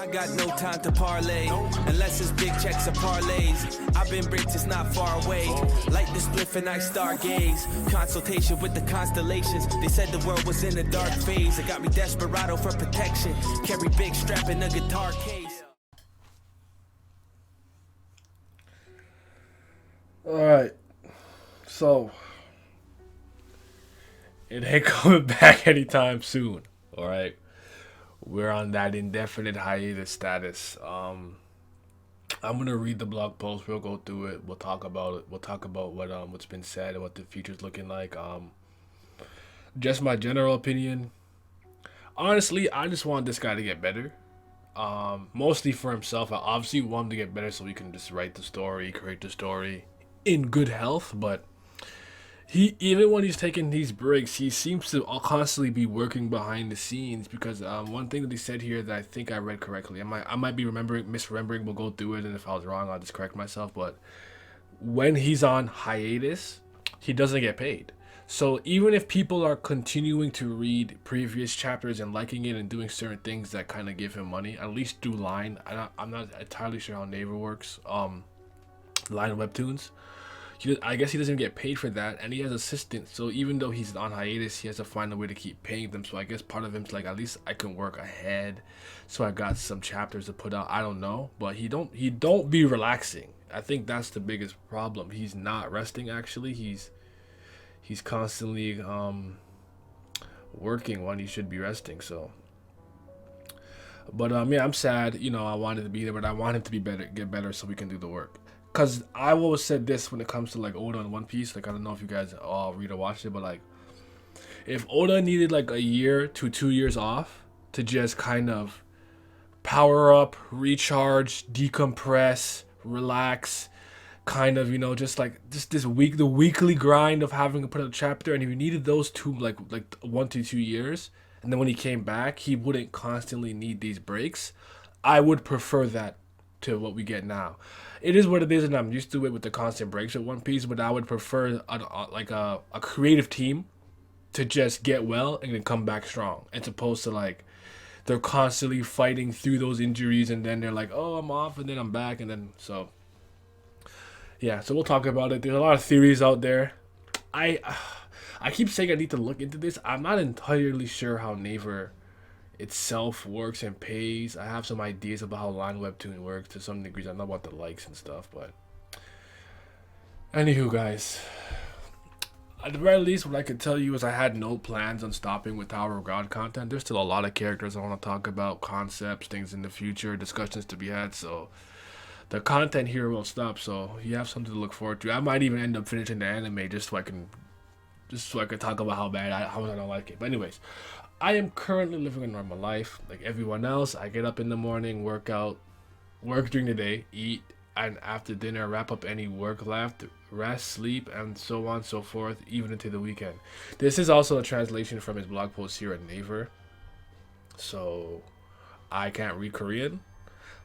I got no time to parlay, unless it's big checks or parlays. I've been rich, it's not far away. Light the spliff and I stargaze. Consultation with the constellations. They said the world was in a dark phase. It got me desperado for protection. Carry big strap in a guitar case. Alright, so it ain't coming back anytime soon. Alright, we're on that indefinite hiatus status. I'm gonna read the blog post. We'll go through it. We'll talk about it. We'll talk about what's been said and what the future's looking like. Just my general opinion. Honestly, I just want this guy to get better. Mostly for himself. I obviously want him to get better so we can just write the story, create the story in good health. But he, even when he's taking these breaks, he seems to constantly be working behind the scenes. Because one thing that he said here that I think I read correctly, I might be misremembering. We'll go through it, and if I was wrong, I'll just correct myself. But when he's on hiatus, he doesn't get paid. So even if people are continuing to read previous chapters and liking it and doing certain things that kind of give him money, at least through Line, I'm not entirely sure how Naver works. Line Webtoons, I guess he doesn't get paid for that, and he has assistants. So even though he's on hiatus, he has to find a way to keep paying them. So I guess part of him's like, at least I can work ahead, so I got some chapters to put out. I don't know, but he don't be relaxing. I think that's the biggest problem. He's not resting. Actually, he's constantly working when he should be resting. So, but yeah, I'm sad. I wanted to be there, but I want him to be better, get better, so we can do the work. Cause I always said this when it comes to like Oda and One Piece. Like, I don't know if you guys all read or watch it, but like, if Oda needed like a year to 2 years off to just kind of power up, recharge, decompress, relax, kind of, just the weekly grind of having to put out a chapter, and if he needed those two like 1 to 2 years, and then when he came back he wouldn't constantly need these breaks, I would prefer that to what we get now. It is what it is, and I'm used to it with the constant breaks at One Piece, but I would prefer a creative team to just get well and then come back strong, as opposed to like they're constantly fighting through those injuries and then they're like, oh, I'm off and then I'm back, and then so yeah, so we'll talk about it. There's a lot of theories out there. I keep saying I need to look into this. I'm not entirely sure how Naver itself works and pays. I have some ideas about how Line Webtoon works to some degrees. I know about the likes and stuff, but anywho, guys, at the very least, what I could tell you is I had no plans on stopping with Tower of God content. There's still a lot of characters I want to talk about, concepts, things in the future, discussions to be had, so the content here won't stop. So you have something to look forward to. I might even end up finishing the anime just so I can talk about how I don't like it. But anyways, I am currently living a normal life like everyone else. I get up in the morning, work out, work during the day, eat, and after dinner wrap up any work left, rest, sleep, and so on and so forth, even into the weekend. This is also a translation from his blog post here at Naver, so I can't read Korean,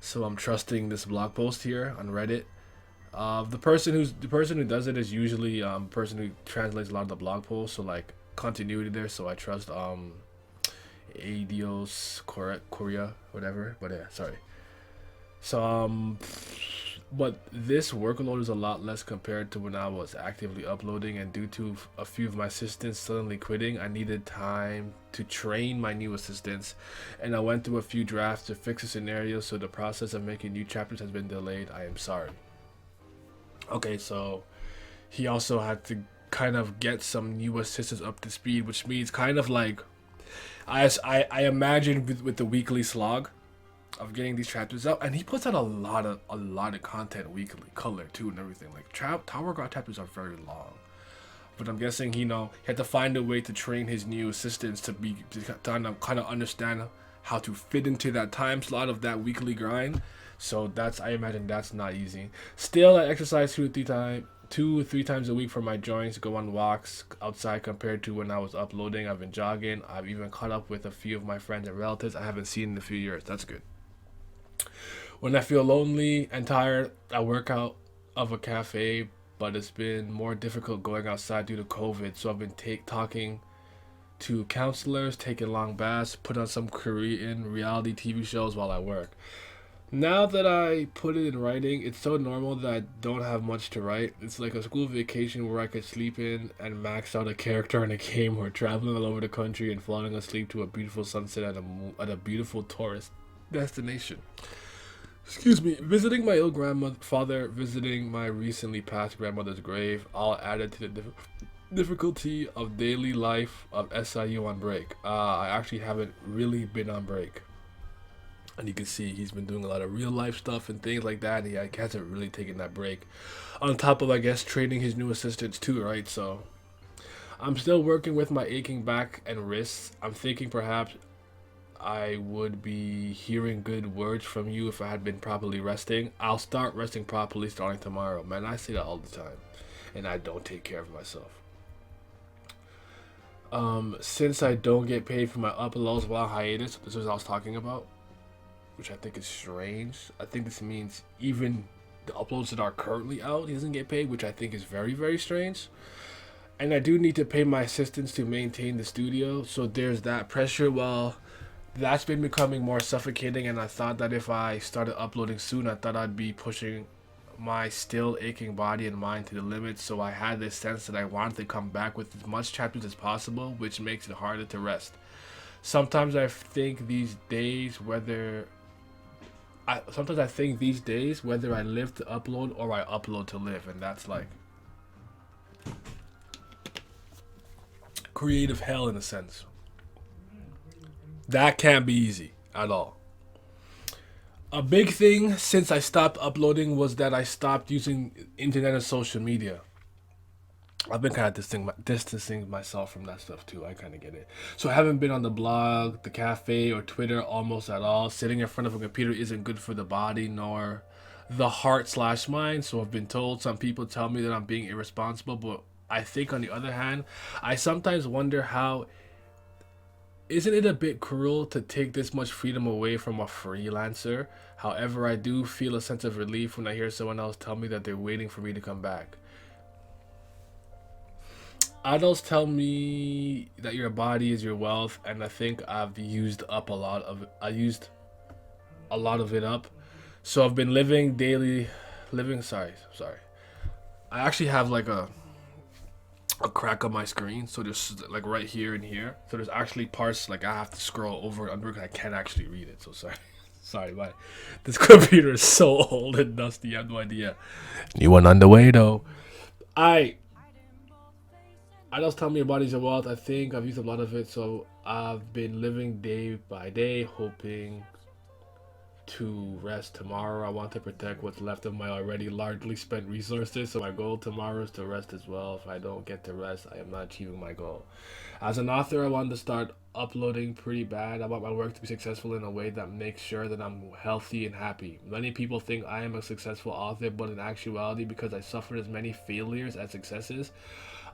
so I'm trusting this blog post here on Reddit. The person who does it is usually a person who translates a lot of the blog posts, so like continuity there. So I trust Adios Korea, whatever. But yeah, sorry. So but this workload is a lot less compared to when I was actively uploading, and due to a few of my assistants suddenly quitting, I needed time to train my new assistants, and I went through a few drafts to fix the scenario, so the process of making new chapters has been delayed. I am sorry. Okay, so he also had to kind of get some new assistants up to speed, which means kind of like I imagine with the weekly slog of getting these chapters out, and he puts out a lot of content weekly, color too and everything. Like Tower God chapters are very long, but I'm guessing he had to find a way to train his new assistants to kind of understand how to fit into that time slot of that weekly grind. So I imagine that's not easy. Still, I exercise 2 or 3 times a week for my joints, go on walks outside compared to when I was uploading. I've been jogging. I've even caught up with a few of my friends and relatives I haven't seen in a few years. That's good. When I feel lonely and tired, I work out of a cafe, but it's been more difficult going outside due to COVID. So I've been talking to counselors, taking long baths, put on some Korean reality TV shows while I work. Now that I put it in writing, it's so normal that I don't have much to write. It's like a school vacation where I could sleep in and max out a character in a game, or traveling all over the country and falling asleep to a beautiful sunset at a beautiful tourist destination. Excuse me. Visiting my ill grandfather, visiting my recently passed grandmother's grave, all added to the difficulty of daily life of SIU on break. I actually haven't really been on break. And you can see he's been doing a lot of real life stuff and things like that. And he hasn't really taken that break. On top of, I guess, training his new assistants too, right? So I'm still working with my aching back and wrists. I'm thinking perhaps I would be hearing good words from you if I had been properly resting. I'll start resting properly starting tomorrow. Man, I say that all the time. And I don't take care of myself. Since I don't get paid for my uploads while hiatus, this is what I was talking about, which I think is strange. I think this means even the uploads that are currently out, he doesn't get paid, which I think is very, very strange. And I do need to pay my assistants to maintain the studio, so there's that pressure. Well, that's been becoming more suffocating, and I thought that if I started uploading soon, I thought I'd be pushing my still aching body and mind to the limit. So I had this sense that I wanted to come back with as much chapters as possible, which makes it harder to rest. Sometimes I think these days whether I live to upload or I upload to live, and that's like creative hell in a sense. That can't be easy at all. A big thing since I stopped uploading was that I stopped using internet and social media. I've been kind of distancing myself from that stuff too. I kind of get it. So I haven't been on the blog, the cafe, or Twitter almost at all. Sitting in front of a computer isn't good for the body nor the heart/mind. So I've been told. Some people tell me that I'm being irresponsible, but I think on the other hand, I sometimes wonder how. Isn't it a bit cruel to take this much freedom away from a freelancer? However, I do feel a sense of relief when I hear someone else tell me that they're waiting for me to come back. Adults tell me that your body is your wealth, and I think I've used up a lot of it. I used a lot of it up. So I've been sorry. I actually have like a crack on my screen, so there's like right here and here, so there's actually parts like I have to scroll over and under because I can't actually read it. So sorry, this computer is so old and dusty, I have no idea. New one on the way though. I just tell me your body's your wealth. I think I've used a lot of it, so I've been living day by day, hoping to rest tomorrow. I want to protect what's left of my already largely spent resources, so my goal tomorrow is to rest as well. If I don't get to rest, I am not achieving my goal. As an author, I want to start uploading pretty bad. I want my work to be successful in a way that makes sure that I'm healthy and happy. Many people think I am a successful author, but in actuality, because I suffered as many failures as successes,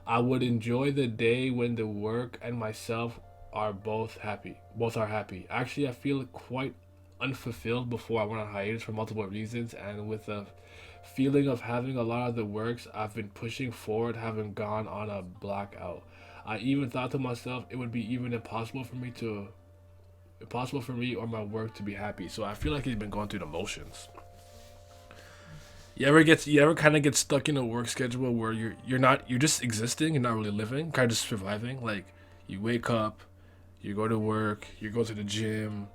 I would enjoy the day when the work and myself are both happy. Actually, I feel quite unfulfilled before I went on hiatus for multiple reasons, and with a feeling of having a lot of the works I've been pushing forward having gone on a blackout. I even thought to myself it would be even impossible for me or my work to be happy. So I feel like he's been going through the motions. You ever kind of get stuck in a work schedule where you're just existing, you're not really living, kind of just surviving. Like you wake up, you go to work, you go to the gym,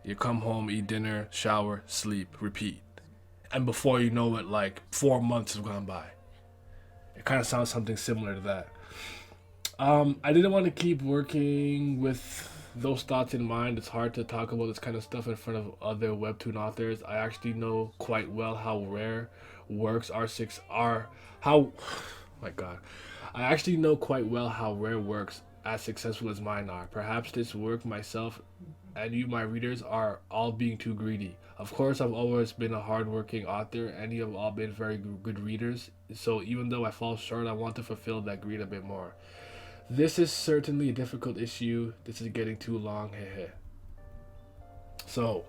you come home, eat dinner, shower, sleep, repeat. And before you know it, like 4 months have gone by. It kind of sounds something similar to that. I didn't want to keep working with those thoughts in mind. It's hard to talk about this kind of stuff in front of other Webtoon authors. I actually know quite well how rare works as successful as mine are. Perhaps this work myself and you, my readers, are all being too greedy. Of course, I've always been a hardworking author, and you have all been very good readers. So even though I fall short, I want to fulfill that greed a bit more. This is certainly a difficult issue. This is getting too long. So,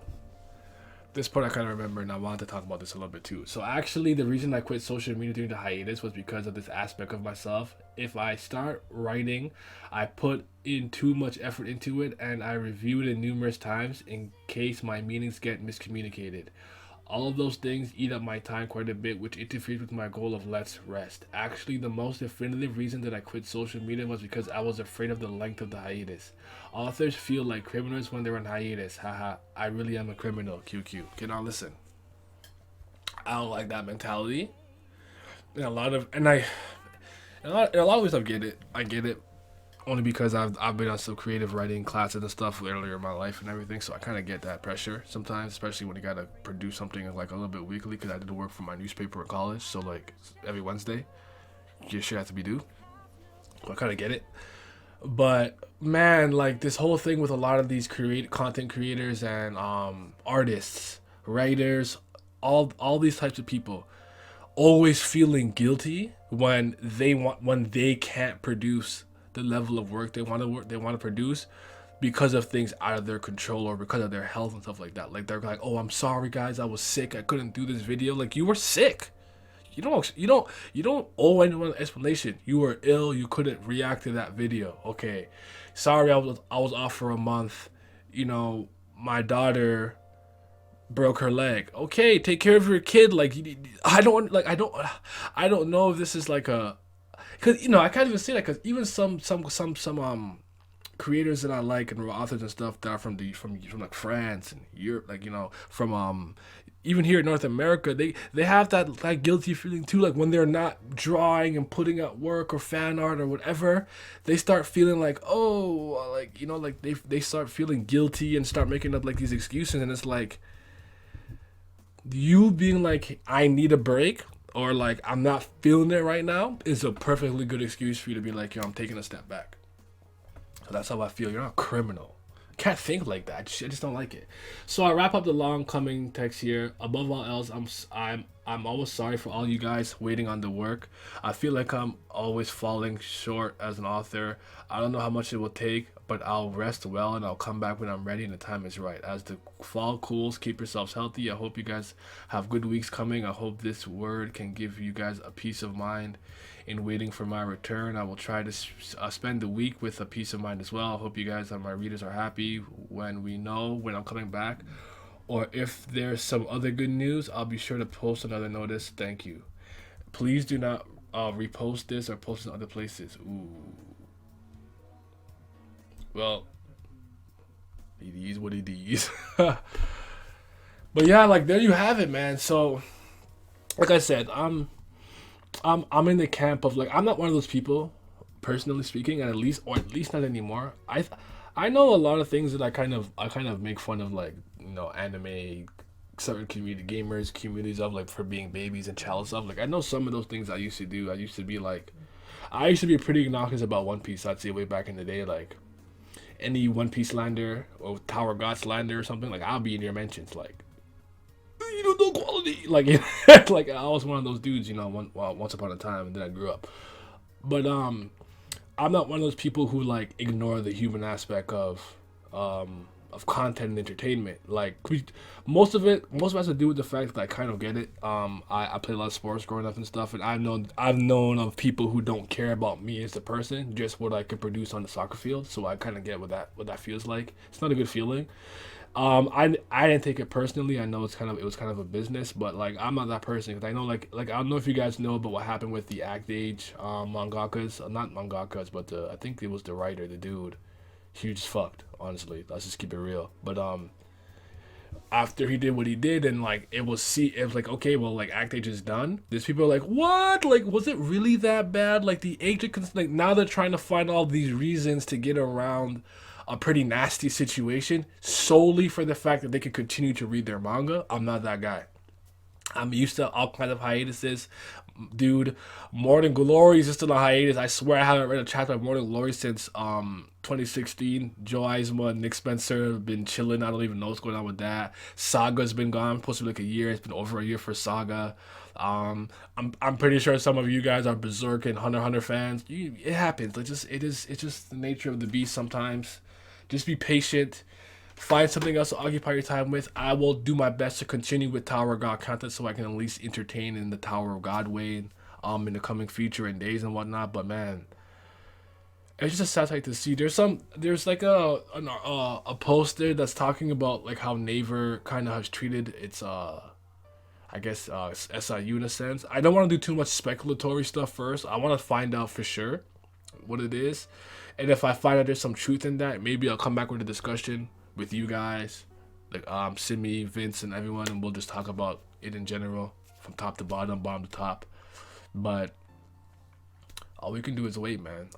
this part I kind of remember, and I wanted to talk about this a little bit too. So actually, the reason I quit social media during the hiatus was because of this aspect of myself. If I start writing, I put in too much effort into it, and I review it numerous times in case my meanings get miscommunicated. All of those things eat up my time quite a bit, which interferes with my goal of let's rest. Actually, the most definitive reason that I quit social media was because I was afraid of the length of the hiatus. Authors feel like criminals when they're on hiatus. Haha, I really am a criminal. QQ. Okay, now listen. I don't like that mentality. And a lot of ways I get it. I get it. Only because I've been on some creative writing classes and stuff earlier in my life and everything, so I kind of get that pressure sometimes, especially when you gotta produce something like a little bit weekly. Because I did work for my newspaper in college, so like every Wednesday, your shit has to be due. So I kind of get it. But man, like this whole thing with a lot of these content creators and artists, writers, all these types of people, always feeling guilty when they can't produce the level of work they want to produce because of things out of their control or because of their health and stuff like that. Like they're like, "Oh, I'm sorry guys, I was sick. I couldn't do this video." Like you were sick. You don't owe anyone an explanation. You were ill. You couldn't react to that video. Okay, sorry, I was off for a month. You know, my daughter broke her leg. Okay, take care of your kid. Like I don't know if this is like a, because I can't even say that, because even some creators that I like and authors and stuff that are from like France and Europe, like from even here in North America, they have that guilty feeling too. Like when they're not drawing and putting out work or fan art or whatever, they start feeling like, oh, like they start feeling guilty and start making up like these excuses, and it's like you being like, I need a break, or like I'm not feeling it right now, is a perfectly good excuse for you to be like, yo, I'm taking a step back. So that's how I feel. You're not a criminal. Can't think like that. I just don't like it. So I wrap up the long coming text here. Above all else, I'm always sorry for all you guys waiting on the work. I feel like I'm always falling short as an author. I don't know how much it will take, but I'll rest well and I'll come back when I'm ready and the time is right. As the fall cools, keep yourselves healthy. I hope you guys have good weeks coming. I hope this word can give you guys a peace of mind in waiting for my return. I will try to spend the week with a peace of mind as well. I hope you guys and my readers are happy when we know when I'm coming back. Or if there's some other good news, I'll be sure to post another notice. Thank you. Please do not repost this or post it in other places. Ooh. Well, it is what it is. But yeah, like there you have it, man. So, like I said, I'm in the camp of like, I'm not one of those people, personally speaking, and at least not anymore. I know a lot of things that I kind of make fun of, like anime, certain gamers communities of, like, for being babies and child stuff. Like I know some of those things I used to do. I used to be pretty obnoxious about One Piece. I'd say way back in the day, like any One Piece slander or Tower God slander or something, like I'll be in your mentions, like, no quality, like like I was one of those dudes, once upon a time, and then I grew up. But I'm not one of those people who like ignore the human aspect of content and entertainment. Like most of it has to do with the fact that I kind of get it. I play a lot of sports growing up and stuff, and I've known of people who don't care about me as a person, just what I can produce on the soccer field. So I kind of get what that feels like. It's not a good feeling. I didn't take it personally. I know it was kind of a business, but like I'm not that person, because I know like I don't know if you guys know about what happened with the Act Age mangakas, not mangakas, but I think it was the writer, the dude. Huge fucked, honestly. Let's just keep it real. But after he did what he did, and like it was like, okay, well, like Act Age is done. There's people are like, what? Like, was it really that bad? Like the agent, like now they're trying to find all these reasons to get around a pretty nasty situation solely for the fact that they can continue to read their manga. I'm not that guy. I'm used to all kinds of hiatuses. Dude, Morning Glory is just on a hiatus. I swear I haven't read a chapter of Morning Glory since 2016. Joe Eisma and Nick Spencer have been chilling. I don't even know what's going on with that. Saga's been gone, supposed to be like a year. It's been over a year for Saga. I'm pretty sure some of you guys are Berserk and Hunter x Hunter fans. It happens. It's just the nature of the beast sometimes. Just be patient. find something else to occupy your time with. I will do my best to continue with Tower of God content so I can at least entertain in the Tower of God way in the coming future and days and whatnot. But man, it's just a sad sight to see. There's like a post there that's talking about like how Naver kind of has treated its I guess SIU in a sense. I don't want to do too much speculatory stuff first. I want to find out for sure what it is, and if I find out there's some truth in that, maybe I'll come back with a discussion with you guys, like Simi, Vince, and everyone, and we'll just talk about it in general from top to bottom, bottom to top. But all we can do is wait, man.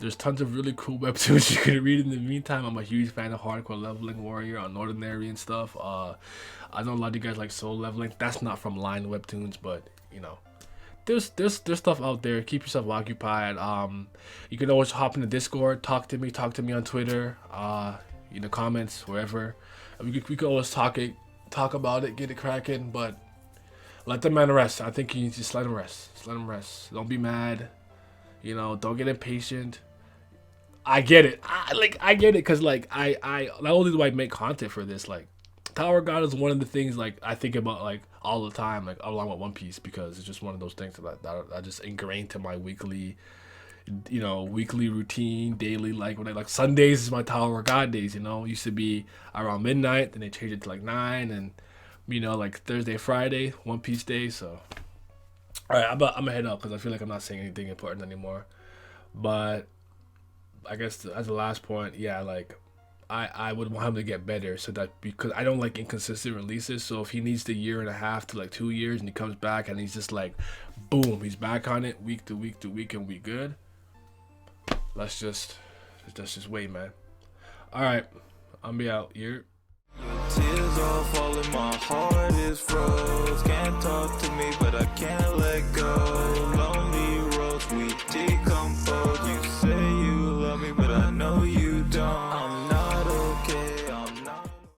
There's tons of really cool webtoons you can read in the meantime. I'm a huge fan of Hardcore Leveling Warrior on Ordinary and stuff. I know a lot of you guys like Soul Leveling. That's not from Line Webtoons, but you know, there's stuff out there. Keep yourself occupied. You can always hop in the Discord, talk to me on Twitter, in the comments, wherever. We could always talk about it, get it cracking. But let the man rest. I think you just let him rest. Just let him rest. Don't be mad. You know, don't get impatient. I get it. I get it, because like I not only do I make content for this, like Tower of God is one of the things like I think about like all the time, like along with One Piece, because it's just one of those things that I just ingrained to my weekly routine, daily, like when I like Sundays is my Tower of God days, you know. It used to be around midnight, then they changed it to like 9, and you know, like Thursday, Friday, One Piece day. So all right, I'm gonna head up because I feel like I'm not saying anything important anymore. But I guess as the last point, yeah, like I would want him to get better, so that, because I don't like inconsistent releases. So if he needs the 1.5 to like 2 years and he comes back and he's just like, boom, he's back on it week to week to week and we good. Let's just wait, man. All right, I'm be out here. Tears all falling, my heart is froze. Can't talk to me, but I can't let go. Lonely